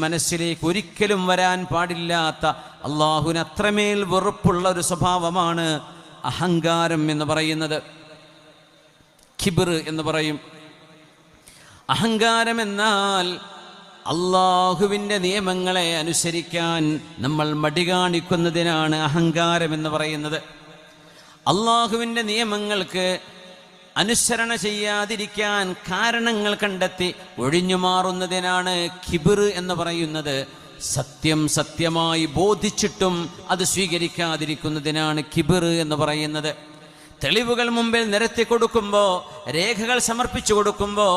മനസ്സിലേക്ക് ഒരിക്കലും വരാൻ പാടില്ലാത്ത അള്ളാഹുവിന് അത്രമേൽ വെറുപ്പുള്ള ഒരു സ്വഭാവമാണ് അഹങ്കാരം എന്ന് പറയുന്നത്. കിബ്ർ എന്ന് പറയും. അഹങ്കാരം എന്നാൽ അള്ളാഹുവിൻ്റെ നിയമങ്ങളെ അനുസരിക്കാൻ നമ്മൾ മടി കാണിക്കുന്നതിനാണ് അഹങ്കാരം എന്ന് പറയുന്നത്. അള്ളാഹുവിൻ്റെ നിയമങ്ങൾക്ക് അനുസരണ ചെയ്യാതിരിക്കാൻ കാരണങ്ങൾ കണ്ടെത്തി ഒഴിഞ്ഞു മാറുന്നതിനാണ് കിബ്ർ എന്ന് പറയുന്നത്. സത്യം സത്യമായി ബോധിച്ചിട്ടും അത് സ്വീകരിക്കാതിരിക്കുന്നതിനാണ് കിബ്ർ എന്ന് പറയുന്നത്. തെളിവുകൾ മുമ്പിൽ നിരത്തി കൊടുക്കുമ്പോൾ, രേഖകൾ സമർപ്പിച്ചു കൊടുക്കുമ്പോൾ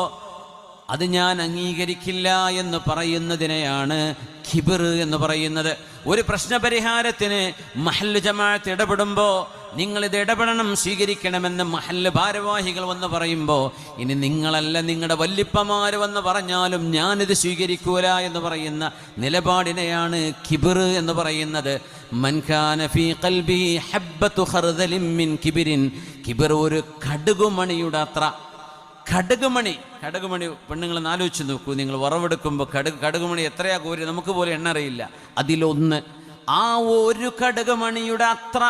അത് ഞാൻ അംഗീകരിക്കില്ല എന്ന് പറയുന്നതിനെയാണ് കിബ്ർ എന്ന് പറയുന്നത്. ഒരു പ്രശ്നപരിഹാരത്തിന് മഹല്ല് ജമാഅത്ത് ഇടപെടുമ്പോൾ നിങ്ങളിത് ഇടപെടണം, സ്വീകരിക്കണമെന്ന് മഹല്ല് ഭാരവാഹികൾ വന്ന് പറയുമ്പോൾ, ഇനി നിങ്ങളല്ല നിങ്ങളുടെ വല്ലിപ്പമാര് വന്ന് പറഞ്ഞാലും ഞാനിത് സ്വീകരിക്കൂല എന്ന് പറയുന്ന നിലപാടിനെയാണ് കിബ്ർ എന്ന് പറയുന്നത്. മൻ കാന ഫീ ഖൽബിഹി ഹബ്ബത്തു ഖർദലിൻ മിൻ കിബ്രിൻ. കിബ്ർ ഒരു കടുകുമണിയുടെ അത്ര. കടുകുമണി പെണ്ണുങ്ങൾ ആലോചിച്ച് നോക്കൂ. നിങ്ങൾ വറവെടുക്കുമ്പോൾ കടുകുമണി എത്രയാ കോരി നമുക്ക് പോലെ എണ്ണ അറിയില്ല. അതിലൊന്ന്. ആ ഒരു കടുകുമണിയുടെ അത്ര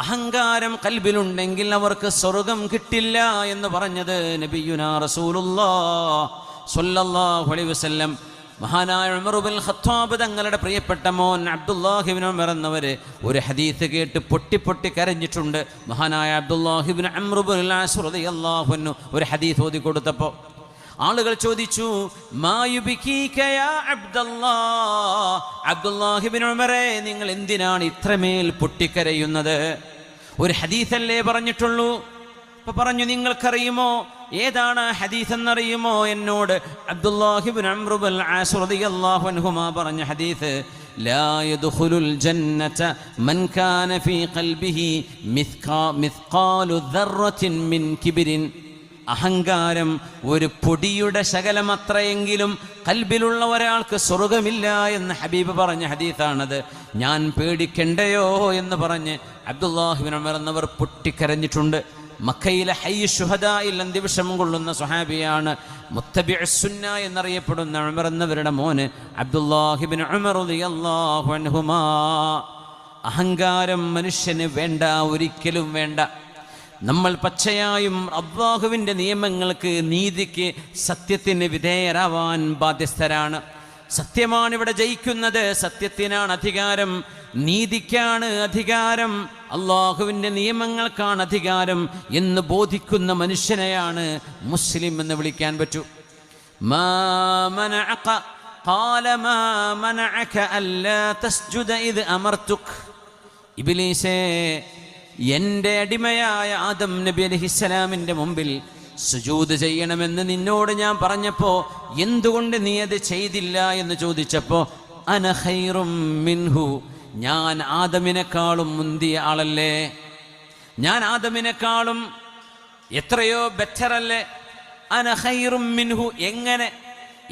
അഹങ്കാരം കൽബിലുണ്ടെങ്കിൽ അവർക്ക് സ്വർഗം കിട്ടില്ല എന്ന് പറഞ്ഞത് നബിയുനാ റസൂലുള്ളാഹി സ്വല്ലല്ലാഹു അലൈഹി വസല്ലം. മഹാനായ ഉമർ ഇബ്നുൽ ഖത്താബ് തങ്ങളുടെ പ്രിയപ്പെട്ട മോൻ അബ്ദുല്ലാഹി ഇബ്നു ഉമർ എന്നവര് ഒരു ഹദീസ് കേട്ട് പൊട്ടി കരഞ്ഞിട്ടുണ്ട്. മഹാനായ അബ്ദുല്ലാഹി ഇബ്നു അംർ ഇബ്നുൽ ആസ് റളിയല്ലാഹു അൻഹു ഒരു ഹദീസ് ഓതി കൊടുത്തപ്പോൾ ആളുകൾ ചോദിച്ചു, മാ യുബികീക യാ അബ്ദുല്ലാഹ്, അബ്ദുല്ലാഹി ഇബ്നു ഉമറേ നിങ്ങൾ എന്തിനാണ് ഇത്രമേൽ പൊട്ടിക്കരയുന്നത്? ഒരു ഹദീസല്ലേ പറഞ്ഞിട്ടുള്ളൂ. അപ്പൊ പറഞ്ഞു, നിങ്ങൾക്കറിയുമോ ഏതാണ് ഹദീസ് എന്നറിയുമോ? എന്നോട് അബ്ദുല്ലാഹി ഇബ്നു അംർ ഇബ്നുൽ ആസ് റളിയല്ലാഹു അൻഹുമാ പറഞ്ഞ ഹദീസ്, ലാ യദ്ഖുലുൽ ജന്നത മൻ കാന ഫീ ഖൽബിഹി മിസ്ഖാലു ദർറത്തിൻ മിൻ കിബ്രിൻ. അഹങ്കാരം ഒരു പൊടിയുടെ ശകലം അത്രയെങ്കിലും കൽബിലുള്ള ഒരാൾക്ക് സ്വർഗമില്ല എന്ന് ഹബീബ് പറഞ്ഞ ഹദീസാണത്. ഞാൻ പേടിക്കണ്ടയോ എന്ന് പറഞ്ഞ് അബ്ദുല്ലാഹി ഇബ്നു ഉമർ എന്നവർ പൊട്ടിക്കരഞ്ഞിട്ടുണ്ട്. മക്കയിലെ ഹയ്യ് ശുഹദായിൽ അന്ത്യവിഷം കൊള്ളുന്ന സ്വഹാബിയാണ്. മുത്തബിഉസ് സുന്ന എന്നറിയപ്പെടുന്ന ഉമർ എന്നവരുടെ മോന് അബ്ദുല്ലാഹി ഇബ്നു ഉമർ റളിയല്ലാഹു അൻഹുമാ. അഹങ്കാരം മനുഷ്യന് വേണ്ട, ഒരിക്കലും വേണ്ട. നമ്മൾ പച്ചയായും അല്ലാഹുവിൻ്റെ നിയമങ്ങൾക്ക്, നീതിക്ക്, സത്യത്തിന് വിധേയരാവാൻ ബാധ്യസ്ഥരാണ്. സത്യമാണ് ഇവിടെ ജയിക്കുന്നത്, സത്യത്തിനാണ് അധികാരം, നീതിക്കാണ് അധികാരം, അള്ളാഹുവിൻ്റെ നിയമങ്ങൾക്കാണ് അധികാരം എന്ന് ബോധിക്കുന്ന മനുഷ്യനെയാണ് മുസ്ലിം എന്ന് വിളിക്കാൻ പറ്റൂ. മാ മനഅക ഖാല മാ മനഅക അല്ലാ തസ്ജുദ ഇദ് അമർതുക. ഇബ്ലീസേ, എൻ്റെ അടിമയായ ആദം നബി അലൈഹിസ്സലാമിൻ്റെ മുമ്പിൽ സുജൂദ് ചെയ്യണമെന്ന് നിന്നോട് ഞാൻ പറഞ്ഞപ്പോൾ എന്തുകൊണ്ട് നീ അത് ചെയ്തില്ല എന്ന് ചോദിച്ചപ്പോൾ, അന ഖൈറും മിൻഹു, ഞാൻ ആദമിനെക്കാളും മുന്തിയ ആളല്ലേ, ഞാൻ ആദമിനെക്കാളും എത്രയോ ബെറ്റർ അല്ലേ, അന ഖൈറും മിൻഹു. എങ്ങനെ?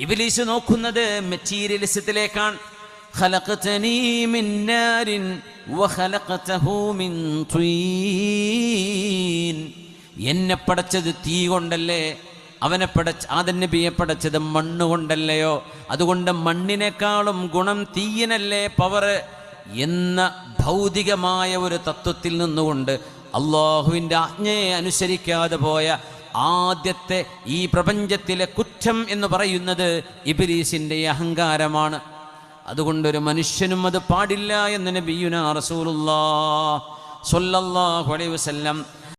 ഇബ്ലീസ് നോക്കുന്നത് മെറ്റീരിയലിസത്തിലേക്കാണ്. ഖലഖതനീ മിൻ നാരിൻ വഖലഖതഹു മിൻ തീൻ. എന്നെ പടച്ചത് തീ കൊണ്ടല്ലേ, അവനെ ആദം നബിയെ പടച്ചത് മണ്ണ് കൊണ്ടല്ലയോ, അതുകൊണ്ട് മണ്ണിനേക്കാളും ഗുണം തീയിനല്ലേ, പവർ എന്ന ഭൗതികമായ ഒരു തത്വത്തിൽ നിന്നുകൊണ്ട് അള്ളാഹുവിൻ്റെ ആജ്ഞയെ അനുസരിക്കാതെ പോയ ആദ്യത്തെ ഈ പ്രപഞ്ചത്തിലെ കുറ്റം എന്ന് പറയുന്നത് ഇബ്ലീസിൻ്റെ അഹങ്കാരമാണ്. അതുകൊണ്ടൊരു മനുഷ്യനും അത് പാടില്ല എന്ന് നബിയുനാ റസൂലുള്ളാഹി സ്വല്ലല്ലാഹു അലൈഹി വസല്ലം